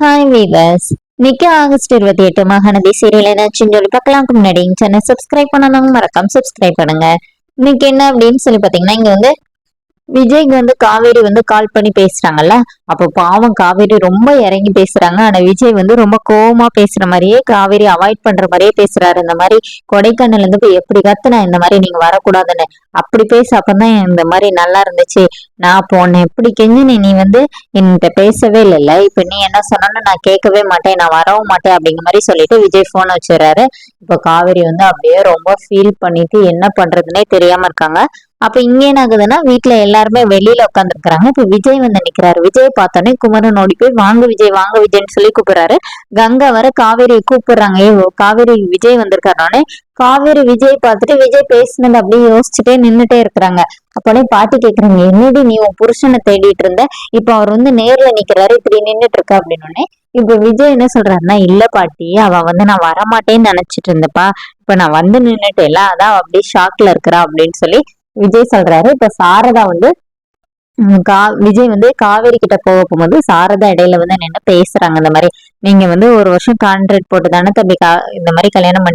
Hi viewers. இன்னைக்கு August 28 Mahanadi serial என்னாச்சுன்னு சொல்லி பார்க்கலாம்க்கு முன்னாடி சேனல் சப்ஸ்கிரைப் பண்ணணும், மறக்காம சப்ஸ்கிரைப் பண்ணுங்க. இன்னைக்கு என்ன அப்படின்னு சொல்லி பாத்தீங்கன்னா, இங்க வந்து விஜய்க்கு வந்து காவேரி வந்து கால் பண்ணி பேசுறாங்கல்ல. அப்போ பாவம் காவேரி ரொம்ப இறங்கி பேசுறாங்க. ஆனா விஜய் வந்து ரொம்ப கோவமா பேசுற மாதிரியே, காவேரி அவாய்ட் பண்ற மாதிரியே பேசுறாரு. இந்த மாதிரி கொடைக்கானல்ல இருந்து போய் எப்படி கத்துனா இந்த மாதிரி நீங்க வரக்கூடாதுன்னு அப்படி பேச. அப்பதான் இந்த மாதிரி நல்லா இருந்துச்சு. நான் அப்போ உன்னை எப்படி கெஞ்சினி, நீ வந்து என்கிட்ட பேசவே இல்லைல்ல. இப்ப நீ என்ன சொன்னாலும் நான் கேட்கவே மாட்டேன், நான் வரவும் மாட்டேன் அப்படிங்கிற மாதிரி சொல்லிட்டு விஜய் போன் வச்சுறாரு. இப்போ காவேரி வந்து அப்படியே ரொம்ப ஃபீல் பண்ணிட்டு என்ன பண்றதுன்னே தெரியாம இருக்காங்க. அப்ப இங்க என்ன ஆகுதுன்னா, வீட்டுல எல்லாருமே வெளியில உட்காந்துருக்காங்க. இப்ப விஜய் வந்து நிக்கிறாரு. விஜய் பார்த்தோன்னே குமரன் ஓடி போய் வாங்க விஜய் வாங்க விஜய்ன்னு சொல்லி கூப்பிடுறாரு. கங்கா வர காவேரி கூப்பிடுறாங்க. ஏ காவேரி, விஜய் வந்திருக்காருனே. காவேரி விஜய் பார்த்துட்டு விஜய் பேசினது அப்படியே யோசிச்சுட்டே நின்னுட்டே இருக்கிறாங்க. அப்போனே பாட்டி கேக்குறாங்க, என்னடி நீ உன் புருஷனை தேடிட்டு இருந்த, இப்ப அவர் வந்து நேர்ல நிக்கிறாரு, இப்படி நின்னுட்டு இருக்க அப்படின்னு. இப்ப விஜய் என்ன சொல்றாருன்னா, இல்ல பாட்டி, அவ வந்து நான் வரமாட்டேன்னு நினைச்சிட்டு இருந்தப்பா, இப்ப நான் வந்து நின்னுட்டேல, அதான் அப்படியே ஷாக்ல இருக்கிறா அப்படின்னு சொல்லி விஜய் சொல்றாரு. இப்ப சாரதா வந்து விஜய் வந்து காவேரி கிட்ட போக போகும்போது சாரதா இடையில வந்து நின்று பேசுறாங்க. இந்த மாதிரி நீங்க வந்து ஒரு வருஷம் கான்ட்ராக்ட் போட்டு தானே தம்பி இந்த மாதிரி கல்யாணம்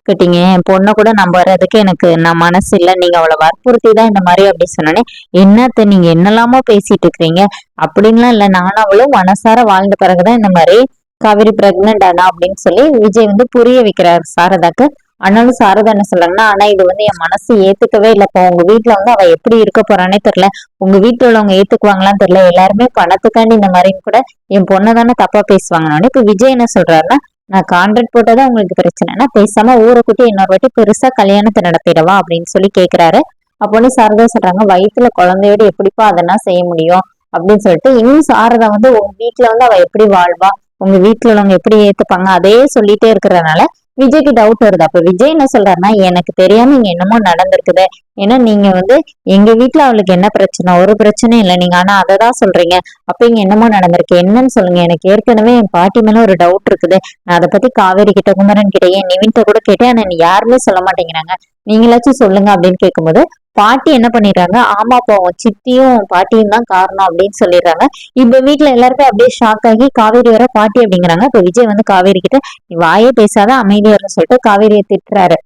கிட்டீங்க, என் பொண்ணை கூட நம்புறதுக்கு எனக்கு நான் மனசு இல்லை, நீங்க அவளை வற்புறுத்தி தான் இந்த மாதிரி அப்படி சொன்னோன்னே, என்னத்த நீங்க என்னெல்லாமோ பேசிட்டு இருக்கிறீங்க அப்படின்லாம் இல்லை, நானும் அவளும் மனசார வாழ்ந்த பிறகுதான் இந்த மாதிரி காவேரி பிரெக்னன்ட் ஆனா அப்படின்னு சொல்லி விஜய் வந்து புரிய வைக்கிறார் சாரதாக்கு. ஆனாலும் சாரதா என்ன சொல்றாங்கன்னா, ஆனா இது வந்து என் மனசு ஏத்துக்கவே இல்லப்பா, உங்க வீட்டுல வந்து அவ எப்படி இருக்க போறானே தெரியல, உங்க வீட்டுல உள்ளவங்க ஏத்துக்குவாங்களான்னு தெரியல, எல்லாருமே பணத்துக்காண்டி இந்த மாதிரின்னு கூட என் பொண்ணை தானே தப்பா பேசுவாங்க. இப்ப விஜய் என்ன சொல்றாருன்னா, நான் கான்ட்ராக்ட் போட்டதான் உங்களுக்கு பிரச்சனைனா பேசாம ஊரை கூட்டி இன்னொரு வாட்டி பெருசா கல்யாணத்தை நடத்திடவா அப்படின்னு சொல்லி கேக்குறாரு. அப்போன்னு சாரதா சொல்றாங்க, வயிற்றுல குழந்தையோட எப்படிப்பா அதெல்லாம் செய்ய முடியும் அப்படின்னு சொல்லிட்டு, இன்னும் சாரதா வந்து உங்க வீட்டுல வந்து அவ எப்படி வாழ்வா, உங்க வீட்டுல உள்ளவங்க எப்படி ஏத்துப்பாங்க அதே சொல்லிட்டே இருக்கிறதுனால விஜய்க்கு டவுட் வருது. அப்ப விஜய் என்ன சொல்றாருன்னா, எனக்கு தெரியாம இங்க என்னமோ நடந்திருக்குது, ஏன்னா நீங்க வந்து எங்க வீட்டுல அவளுக்கு என்ன பிரச்சனை, ஒரு பிரச்சனையும் இல்லை, நீங்க ஆனா அததான் சொல்றீங்க, அப்ப இங்க என்னமோ நடந்திருக்கு, என்னன்னு சொல்லுங்க, எனக்கு ஏற்கனவே என் பாட்டி மேல ஒரு டவுட் இருக்குது, நான் அதை பத்தி காவேரி கிட்ட, குமரன் கிட்ட, என் நிவின்ட்ட கூட கேட்டேன், ஆனா யாருமே சொல்ல மாட்டேங்கிறாங்க, நீங்களாச்சும் சொல்லுங்க அப்படின்னு கேட்கும்போது பாட்டி என்ன பண்ணிடுறாங்க, ஆமா போவோம் சித்தியும் பாட்டியும் தான் காரணம் அப்படின்னு சொல்லிடுறாங்க. இப்ப வீட்டுல எல்லாருமே அப்படியே ஷாக் ஆகி காவேரி வர பாட்டி அப்படிங்கிறாங்க. இப்ப விஜய் வந்து காவேரி கிட்ட நீ வாயே பேசாத அமைதியா சொல்லிட்டு காவேரியை திட்டுறாரு.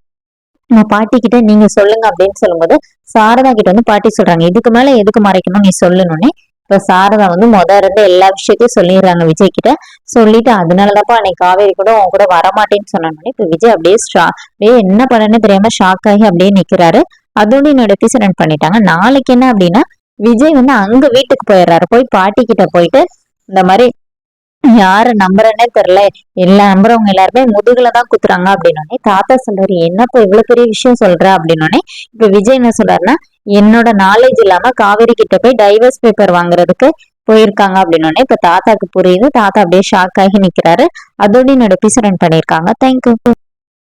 பாட்டி கிட்ட நீங்க சொல்லுங்க அப்படின்னு சொல்லும்போது சாரதா கிட்ட வந்து பாட்டி சொல்றாங்க, இதுக்கு மேல எதுக்கு மறைக்கணும், நீ சொல்லணும்னு. இப்ப சாரதா வந்து இருந்து எல்லா விஷயத்தையும் சொல்லிடுறாங்க விஜய் கிட்ட. சொல்லிட்டு அதனாலதான்ப்பா அன்னைக்கு காவேரி கூட உன் கூட வரமாட்டேன்னு சொன்னோன்னே இப்ப விஜய் அப்படியே என்ன பண்ணனே தெரியாம ஷாக் ஆகி அப்படியே நிக்கிறாரு. அதோட என்னோட எபிசோட் ரன் பண்ணிட்டாங்க. நாளைக்கு என்ன அப்படின்னா, விஜய் வந்து அங்க வீட்டுக்கு போயிடுறாரு. போய் பாட்டி கிட்ட போயிட்டு இந்த மாதிரி யார நம்புறேன்னே தெரியல, எல்லா நம்புறவங்க எல்லாருமே முதுகுலதான் குத்துறாங்க அப்படின்னு தாத்தா சொல்றாரு, என்னப்ப இவ்வளவு பெரிய விஷயம் சொல்ற அப்படின்னு. இப்ப விஜய் என்ன சொல்றாருன்னா, என்னோட நாலேஜ் இல்லாம காவேரி கிட்ட போய் டைவர்ஸ் பேப்பர் வாங்குறதுக்கு போயிருக்காங்க அப்படின்னு. இப்ப தாத்தாக்கு புரியுது. தாத்தா அப்படியே ஷாக் ஆகி நிக்கிறாரு. அதோட என்னோட எபிசோட் ரன் பண்ணிருக்காங்க. தேங்க்யூ.